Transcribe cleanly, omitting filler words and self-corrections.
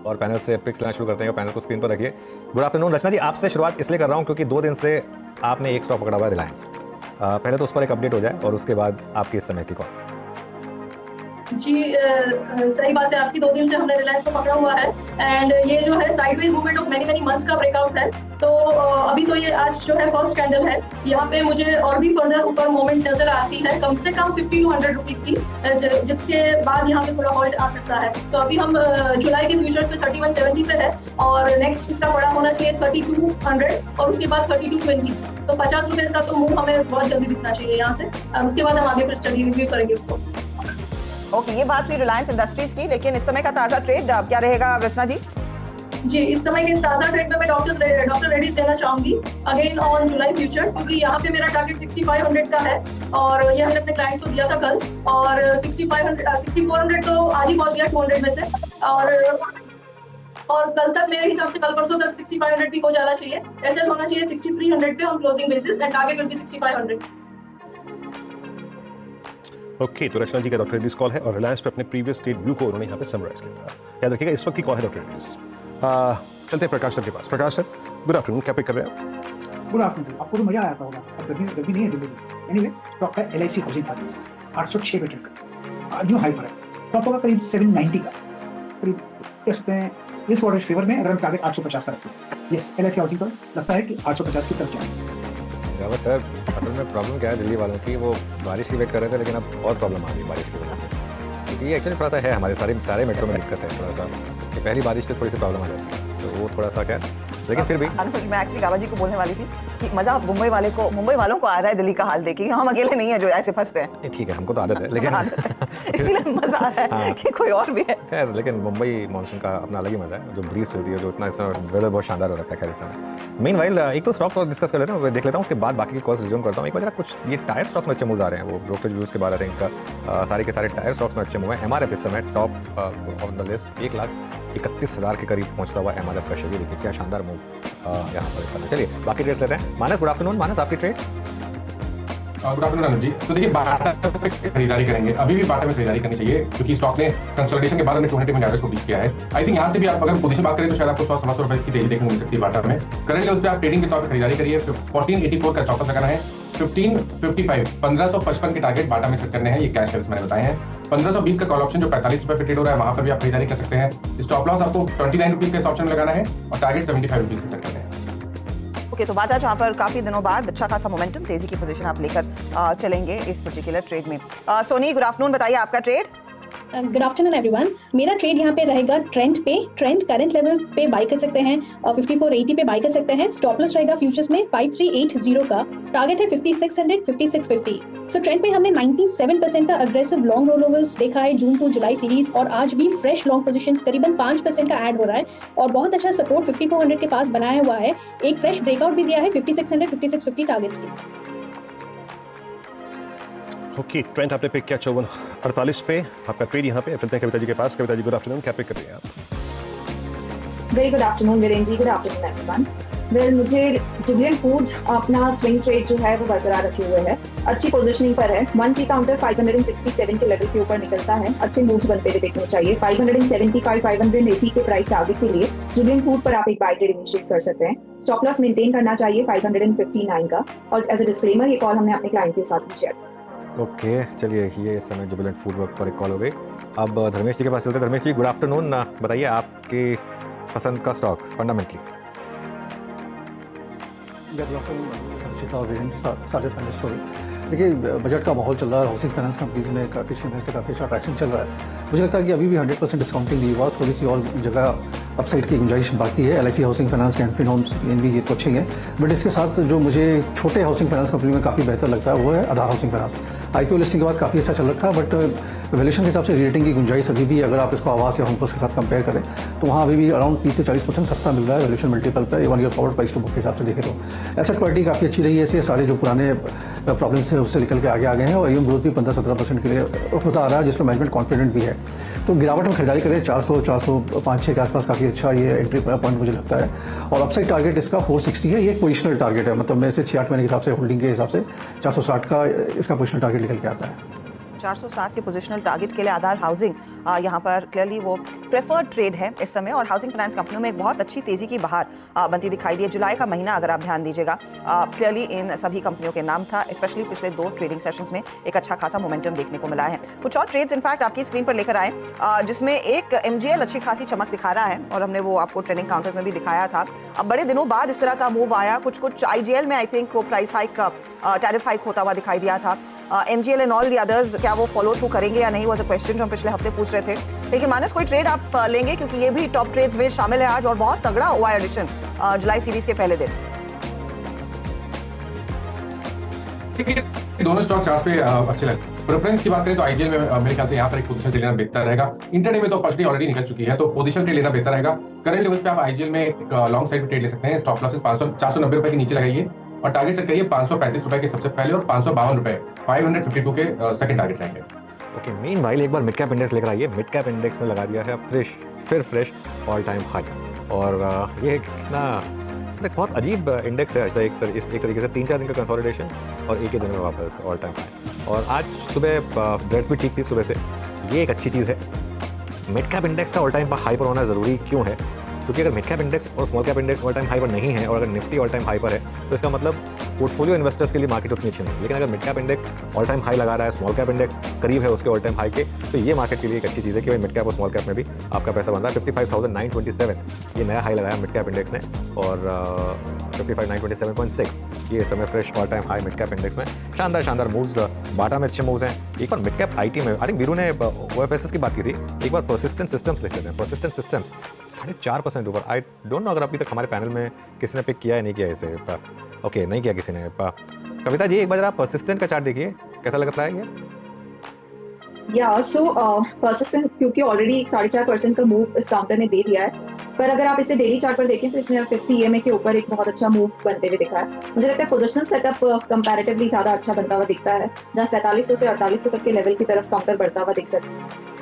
और पैनल से पिक्स लेना शुरू करते हैं। पैनल को स्क्रीन पर रखिए। गुड आफ्टरनून रचना जी, आपसे शुरुआत इसलिए कर रहा हूँ क्योंकि 2 दिन से आपने एक स्टॉक पकड़ा हुआ है रिलायंस। पहले तो उस पर एक अपडेट हो जाए और उसके बाद आपकी इस समय की कॉल। जी सही बात है आपकी। 2 दिन से हमने रिलायंस को पकड़ा हुआ है एंड ये जो है sideways movement of many months का ब्रेकआउट है। तो अभी तो ये आज जो है फर्स्ट कैंडल है, यहाँ पे मुझे और भी फर्दर ऊपर मूवमेंट नजर आती है कम से कम 50 to 100 रुपीज की, जिसके बाद यहाँ पे थोड़ा हॉल्ट आ सकता है। तो अभी हम जुलाई के फ्यूचर्स में 3170 पे है और नेक्स्ट इसका बड़ा होना चाहिए 3200 और उसके बाद 3220। तो 50 रुपए का तो मूव हमें बहुत जल्दी दिखना चाहिए यहाँ से, और उसके बाद हम आगे फिर स्टडी रिव्यू करेंगे उसको। ओके, ये बात हुई रिलायंस इंडस्ट्रीज की, लेकिन इस समय का ताजा ट्रेड क्या रहेगा रचना जी? जी इस समय के ताजा ट्रेड में मैं डॉक्टर रेड्डीज देना चाहूंगी अगेन ऑन जुलाई फ्यूचर्स, क्योंकि यहाँ पे मेरा टारगेट 6500 का है और ये हमने अपने क्लाइंट्स को दिया था कल। और 6400 तो आज ही पहुंच गया 200 में से, और कल तक मेरे हिसाब से कल परसों तक 6500 भी हो जाना चाहिए। ऐसे होना चाहिए 6300 पे on closing basis and target will be 6500। Okay, तो रचना जी का डॉक्टर रेड्डीज कॉल है और रिलायंस पे अपने प्रीवियस ट्रेड व्यू को उन्होंने यहाँ पे समराइज किया था। याद रखिएगा इस वक्त की कॉल है डॉक्टर रेड्डीज। चलते हैं प्रकाश सर के पास। प्रकाश सर, गुड आफ्टरनून, क्या पिक कर रहे हैं आप? Good afternoon. आपको तो मजा आता होगा, अब गर्मी नहीं है दिल्ली में। एनीवे, टॉप है LIC हाउसिंग फाइनेंस 806 पे ट्रेड कर न्यू हाई पर है। टॉप होगा करीब 790 का, करीब कह सकते हैं इस वाटर फेवर में। अगर हम टारगेट 850 का रखते हैं, यस LIC हाउसिंग पर लगता है कि 850 की तरफ जाएंगे। सर असल में प्रॉब्लम क्या है दिल्ली वालों की, वो बारिश की वेट कर रहे थे लेकिन अब और प्रॉब्लम आ गई बारिश की वजह से। क्योंकि ये एक्चुअली थोड़ा सा है हमारे सारे मेट्रो में दिक्कत है थोड़ा सा कि पहली बारिश से थोड़ी सी प्रॉब्लम आ जाती है, तो वो थोड़ा सा क्या, लेकिन फिर भी मैं एक्चुअली गावा जी को बोलने वाली थी कि मजा मुंबई वालों को आ रहा है दिल्ली का हाल देखिए। हम अकेले नहीं है जो ऐसे फंसते हैं। ठीक है, हमको तो आदत है लेकिन इसीलिए मजा आ रहा है कि कोई और भी है। खैर, लेकिन मुंबई मॉनसून का अपना अलग ही मजा है, जो ब्रीज चलती है, जो इतना इस समय वेदर बहुत शानदार हो रखा है। खैर इस समय मीनवाइल एक तो स्टॉक्स और डिस्कस कर लेते हैं, देख लेता हूँ, उसके बाद बाकी की कॉल्स रिज्यूम करता हूँ। एक बार जरा कुछ ये टायर स्टॉक्स में अच्छे मूव्स आ रहे हैं, वो ब्रोकरेज व्यूज के बाद आ रहे हैं इनका, सारे के सारे टायर स्टॉक्स में अच्छे मूव हैं। MRF इस समय टॉप ऑन द लिस्ट 1,31,000 के करीब पहुंचता हुआ MRF का शेयर। देखिए क्या शानदार मूव यहाँ पर इस समय। चलिए बाकी ट्रेड्स लेते हैं। मानस, गुड आफ्टरनून। मानस, आपकी trade? Good afternoon Anand ji. तो देखिए बाटा पे खरीदारी करेंगे, अभी भी बाटा में खरीदारी करनी चाहिए क्योंकि स्टॉक ने कंसोलिडेशन के बाद हमने 200 में एवरेज को बीच किया है। आई थिंक यहाँ से भी आप अगर पोजीशन बात करें तो शायद आपको 100-150 रुपए की तेजी देखने को मिल सकती है बाटा में। करंट लेवल्स पे आप ट्रेडिंग के तौर पर खरीदारी करिए। 1484 का स्टॉप लॉस लगाना है, 1555 1555 के टारगेट बाटा में सेट करने हैं। ये कैश लेवल्स मैंने बताए हैं। 1520 का कॉल ऑप्शन जो 45 रुपए पे ट्रेड हो रहा है, वहां पर भी आप खरीदारी कर सकते हैं। स्टॉप लॉस आपको 29 रुपीज के ऑप्शन में लगाना है और टारगेट 75 रुपीज का सेट करना है। ओके, तो बाटा जहाँ पर काफी दिनों बाद अच्छा खासा मोमेंटम, तेजी की पोजीशन आप लेकर चलेंगे इस पर्टिकुलर ट्रेड में। सोनी, गुड आफ्टरनून, बताइए आपका ट्रेड। Good afternoon everyone. मेरा ट्रेड यहाँ पे रहेगा ट्रेंड पे। ट्रेंड करंट लेवल पे बाय कर सकते हैं और 5480 पे बाय कर सकते हैं। स्टॉप लॉस रहेगा फ्यूचर्स में 5380 का, टारगेट है 5600 5650। सो ट्रेंड पे हमने 97% का अग्रेसिव लॉन्ग रोलओवर्स देखा है जून टू जुलाई सीरीज, और आज भी फ्रेश लॉन्ग पोजीशंस करीबन 5% का ऐड हो रहा है और बहुत अच्छा सपोर्ट 5400 के पास बनाया हुआ है। एक फ्रेश ब्रेकआउट भी दिया है 5600 5650 टारगेट्स की। ओके, ट्रेंड आपने पिक किया 5448 पे, आपका ट्रेड यहाँ पे। चलते हैं कविता जी के पास। कविता जी, गुड आफ्टरनून, क्या पिक कर रही हैं आप? वेरी गुड आफ्टरनून वीरेन जी, गुड आफ्टरनून एवरीवन। वेल, मुझे जुबिलेंट फूड्स अपना स्विंग ट्रेड जो है वो बरकरार रखे हुए है, अच्छी पोजीशनिंग पर है। 1C काउंटर 567 के लेवल के ऊपर निकलता है, अच्छे मूव्स बनते हुए देखने चाहिए। 575 580 के प्राइस टारगेट के लिए जुबिलेंट फूड पर आप एक बाय ट्रेड इनिशिएट कर सकते हैं। स्टॉप लॉस मेंटेन करना चाहिए 559 का, और एज अ डिस्क्लेमर ये कॉल हमने अपने क्लाइंट के साथ शेयर। ओके, चलिए ये इस समय जुबिलेंट फूड वर्क पर एक कॉल हो गई। अब धर्मेश जी के पास चलते हैं। धर्मेश जी, गुड आफ्टरनून, बताइए आपके पसंद का स्टॉक फंडामेंटली। देखिए, बजट का माहौल चल रहा है, हाउसिंग फाइनेंस कंपनीज में पिछले महीने से काफ़ी अच्छा अट्रैक्शन चल रहा है। मुझे लगता है कि अभी भी 100% डिस्काउंटिंग नहीं हुआ, थोड़ी सी और जगह अपसाइड की गुंजाइश बाकी है। LIC हाउसिंग फाइनेंस के एनफिन होम्स भी ये तो अच्छे हैं, बट इसके साथ जो मुझे छोटे हाउसिंग फाइनेंस कंपनी में काफ़ी बेहतर लगता है वो है आधार हाउसिंग फाइनेंस। IPO लिस्टिंग के बाद काफ़ी अच्छा चल रखा है, बट वैल्यूएशन के हिसाब से रेटिंग की गुंजाइश अभी भी, अगर आप इसको आवास या होमपोस्ट के साथ कंपेयर करें तो वहाँ अभी भी अराउंड 30 से 40% सस्ता मिल रहा है वैल्यूएशन मल्टीपल पर। 1 year forward price to book के हिसाब से देखें तो एसेट क्वालिटी काफ़ी अच्छी रही है। इसलिए सारे जो पुराने प्रॉब्लम्स है उससे निकल के आगे आ गए हैं, और AUM ग्रोथ भी 15-17% के लिए होता आ रहा है, जिसमें मैनेजमेंट कॉन्फिडेंट भी है। तो गिरावट में खरीदारी करें 405-6 के आसपास, काफ़ी अच्छा ये एंट्री पॉइंट मुझे लगता है। और अपसाइड टारगेट इसका 460 है, ये एक पोजिशनल टारगेट है, मतलब मैं इसे 6-8 महीने के हिसाब से होल्डिंग के हिसाब से 460 का इसका पोजिशनल टारगेट निकल के आता है। 460 के पोजिशनल टारगेट के लिए आधार हाउसिंग यहाँ पर क्लियरली वो प्रेफर्ड ट्रेड है इस समय, और हाउसिंग फाइनेंस कंपनियों में एक बहुत अच्छी तेजी की बहार बनती दिखाई दी है। जुलाई का महीना अगर आप ध्यान दीजिएगा, क्लियरली इन सभी कंपनियों के नाम था, स्पेशली पिछले 2 ट्रेडिंग सेशंस में एक अच्छा खासा मोमेंटम देखने को मिला है। कुछ और ट्रेड्स इनफैक्ट आपकी स्क्रीन पर लेकर आए, जिसमें एक MGL अच्छी खासी चमक दिखा रहा है और हमने वो आपको ट्रेडिंग काउंटर्स में भी दिखाया था। अब बड़े दिनों बाद इस तरह का मूव आया। कुछ IGL में आई थिंक वो प्राइस हाइक टैरिफ हाइक होता हुआ दिखाई दिया था। MGL and all the others क्या वो फॉलो थ्रू करेंगे या नहीं, वाज अ क्वेश्चन जो हम पिछले हफ्ते पूछ रहे थे। लेकिन मानस कोई ट्रेड आप लेंगे, क्योंकि ये भी टॉप ट्रेड्स में शामिल है आज और बहुत तगड़ा हुआ है एडिशन जुलाई सीरीज के पहले दिन। दोनों स्टॉक चार्ट पे अच्छे लगे। प्रेफरेंस की बात करें तो IGL में मेरे ख्याल से यहाँ पर एक पोजीशन लेना बेहतर रहेगा। इंटरडे में तो अपॉर्चुनिटी ऑलरेडी निकल चुकी है, तो पोजीशन ट्रेड लेना बेहतर रहेगा। करंट लेवल पे आप IGL में एक लॉन्ग साइड पे ट्रेड ले सकते हैं। स्टॉप लॉसेस 490 रुपए के नीचे लगाइए और टारगेट सेट करिए 535 रुपए के सबसे पहले और 552 रुपए 552 के सेकंड टारगेट रहेंगे। ओके, मीनवाइल एक बार मिड कैप इंडेक्स लेकर आइए। मिड कैप इंडेक्स ने लगा दिया है फ्रेश ऑल टाइम हाई, और ये कितना एक बहुत अजीब इंडेक्स है। एक तरीके से 3-4 दिन का कंसोलिडेशन और एक ही दिन में वापस ऑल टाइम हाई। और आज सुबह ब्रेड भी ठीक थी सुबह से, ये एक अच्छी चीज़ है। मिड कैप इंडेक्स का ऑल टाइम हाई पर होना ज़रूरी क्यों है? क्योंकि अगर मिड कैप इंडेक्स और small cap index all time high पर नहीं है और अगर निफ्टी ऑल टाइम हाई पर है, तो इसका मतलब पोर्टफोलियो इन्वेस्टर्स के लिए मार्केट उतनी अच्छी नहीं। लेकिन अगर mid cap index all time high लगा रहा है, स्मॉल कैप इंडेक्स करीब है उसके ऑल टाइम हाई के, तो ये मार्केट के लिए एक अच्छी चीज़ है कि भाई मिड कैप और स्मॉल कैप में भी आपका पैसा बन रहा है। 55,927 ये नया हाई लगाया मिड कैप इंडेक्स ने, और 55,927.6 ये इस समय fresh all time high mid cap index में। शानदार मूव्स, बाटा में अच्छे मूव्स हैं। एक बार मिड कैप IT में आई थिंक वीरू ने OFSS की बात की थी, एक बार परसिस्टेंट सिस्टम्स लिख लेते हैं। परसिस्टेंट सिस्टम्स 4.5% ऊपर। आई डोंट नो अगर अभी तक हमारे पैनल में किसी ने पिक किया है नहीं किया इसे। ओके, नहीं किया किसी ने। कविता जी एक बार आप परसिस्टेंट का चार्ट देखिए, कैसा लगता है ये? परसिस्टेंट क्योंकि ऑलरेडी 4.5% का मूव इस काउंटर ने दे दिया है, पर अगर आप इसे डेली चार्ट पर देखें तो इसने 50 EMA के ऊपर एक बहुत अच्छा मूव बनते हुए दिखा है। मुझे लगता है पोजिशनल सेटअप कंपैरेटिवली ज्यादा अच्छा बनता हुआ दिखता है, जहाँ 4700 से 4800 तक के लेवल की तरफ काउंटर बढ़ता हुआ दिख सकता है।